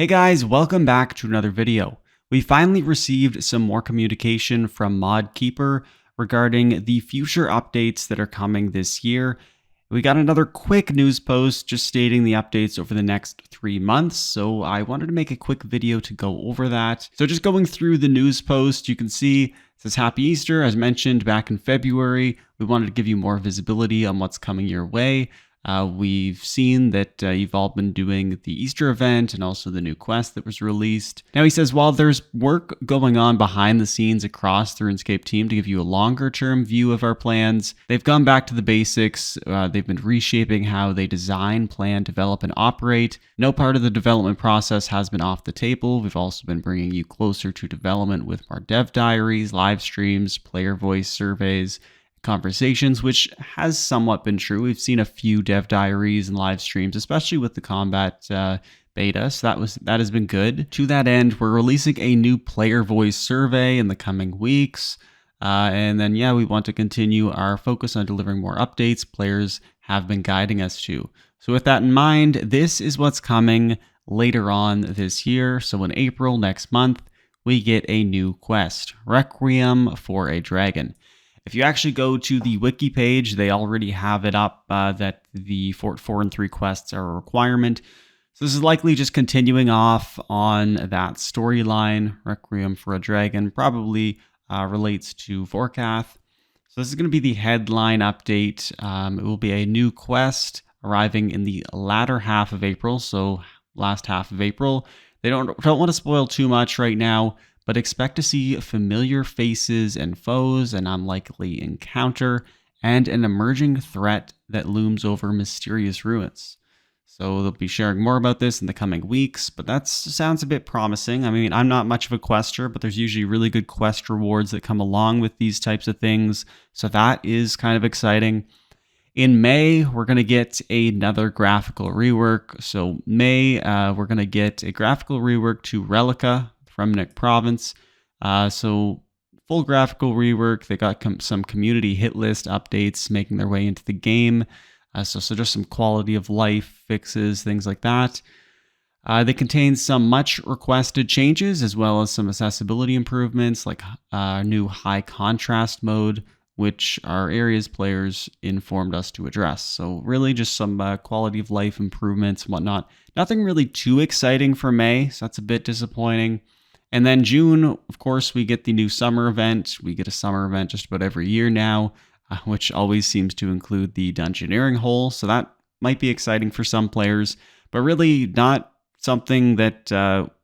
Hey guys, welcome back to another video. We finally received some more communication from ModKeeper regarding the future updates that are coming this year. We got another quick news post just stating the updates over the next 3 months, so I wanted to make a quick video to go over that. So just going through the news post, you can see it says Happy Easter. As mentioned back in February, we wanted to give you more visibility on what's coming your way. We've seen that you've all been doing the Easter event and also the new quest that was released. Now he says, while there's work going on behind the scenes across the RuneScape team to give you a longer term view of our plans, they've gone back to the basics. They've been reshaping how they design, plan, develop, and operate. No part of the development process has been off the table. We've also been bringing you closer to development with more dev diaries, live streams, player voice surveys, conversations, which has somewhat been true. We've seen a few dev diaries and live streams, especially with the combat beta, so that has been good. To that end, we're releasing a new player voice survey in the coming weeks. And then, we want to continue our focus on delivering more updates players have been guiding us to. So with that in mind, this is what's coming later on this year. So in April, next month, we get a new quest, Requiem for a Dragon. If you actually go to the wiki page, they already have it up that the Fort 4 and 3 quests are a requirement. So this is likely just continuing off on that storyline. Requiem for a Dragon probably relates to Vorkath. So this is going to be the headline update. It will be a new quest arriving in the latter half of April, so last half of April. They don't want to spoil too much right now, but expect to see familiar faces and foes, an unlikely encounter, and an emerging threat that looms over mysterious ruins. So they'll be sharing more about this in the coming weeks, but that sounds a bit promising. I mean, I'm not much of a quester, but there's usually really good quest rewards that come along with these types of things, so that is kind of exciting. In May, we're going to get another graphical rework. So May, we're going to get a graphical rework to Relleka from Nick Province. So full graphical rework. They got some community hit list updates making their way into the game. So just some quality of life fixes, things like that. They contain some much requested changes as well as some accessibility improvements like new high contrast mode, which our areas players informed us to address. So really just some quality of life improvements and whatnot. Nothing really too exciting for May, so that's a bit disappointing. And then June, of course, we get the new summer event. We get a summer event just about every year now, which always seems to include the Dungeoneering hole. So that might be exciting for some players, but really not something that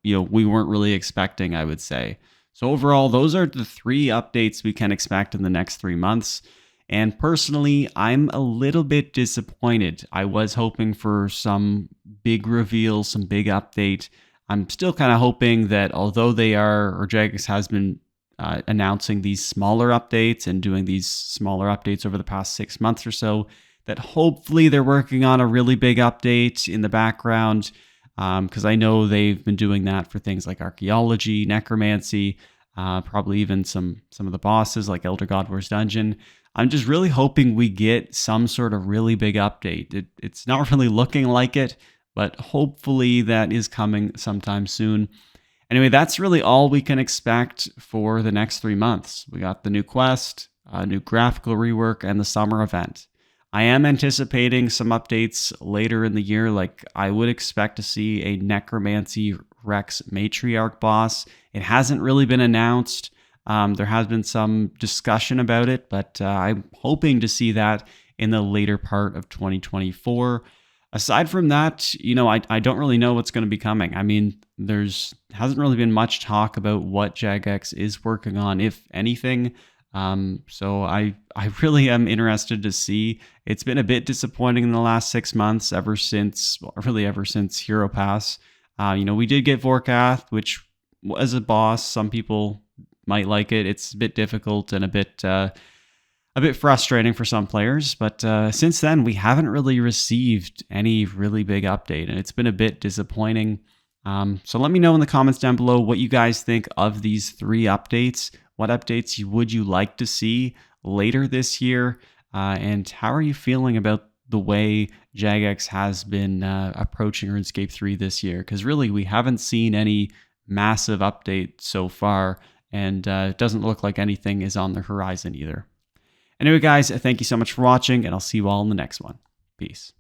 we weren't really expecting, I would say. So overall, those are the 3 updates we can expect in the next 3 months. And personally, I'm a little bit disappointed. I was hoping for some big reveal, some big update. I'm still kind of hoping that although Jagex has been announcing these smaller updates and doing these smaller updates over the past 6 months or so, that hopefully they're working on a really big update in the background. Because I know they've been doing that for things like archaeology, necromancy, probably even some of the bosses like Elder God Wars Dungeon. I'm just really hoping we get some sort of really big update. It's not really looking like it, but hopefully that is coming sometime soon. Anyway, that's really all we can expect for the next 3 months. We got the new quest, a new graphical rework, and the summer event. I am anticipating some updates later in the year, like I would expect to see a Necromancy Rex Matriarch boss. It hasn't really been announced. There has been some discussion about it, but I'm hoping to see that in the later part of 2024. Aside from that, I don't really know what's going to be coming. I mean, hasn't really been much talk about what Jagex is working on, if anything. So I really am interested to see. It's been a bit disappointing in the last 6 months, ever since Hero Pass. We did get Vorkath, which as a boss, some people might like it. It's a bit difficult and a bit frustrating for some players, but since then we haven't really received any really big update, and it's been a bit disappointing. So let me know in the comments down below what you guys think of these 3 updates. What updates would you like to see later this year? And how are you feeling about the way Jagex has been approaching RuneScape 3 this year, because really we haven't seen any massive update so far, and it doesn't look like anything is on the horizon either. Anyway, guys, thank you so much for watching, and I'll see you all in the next one. Peace.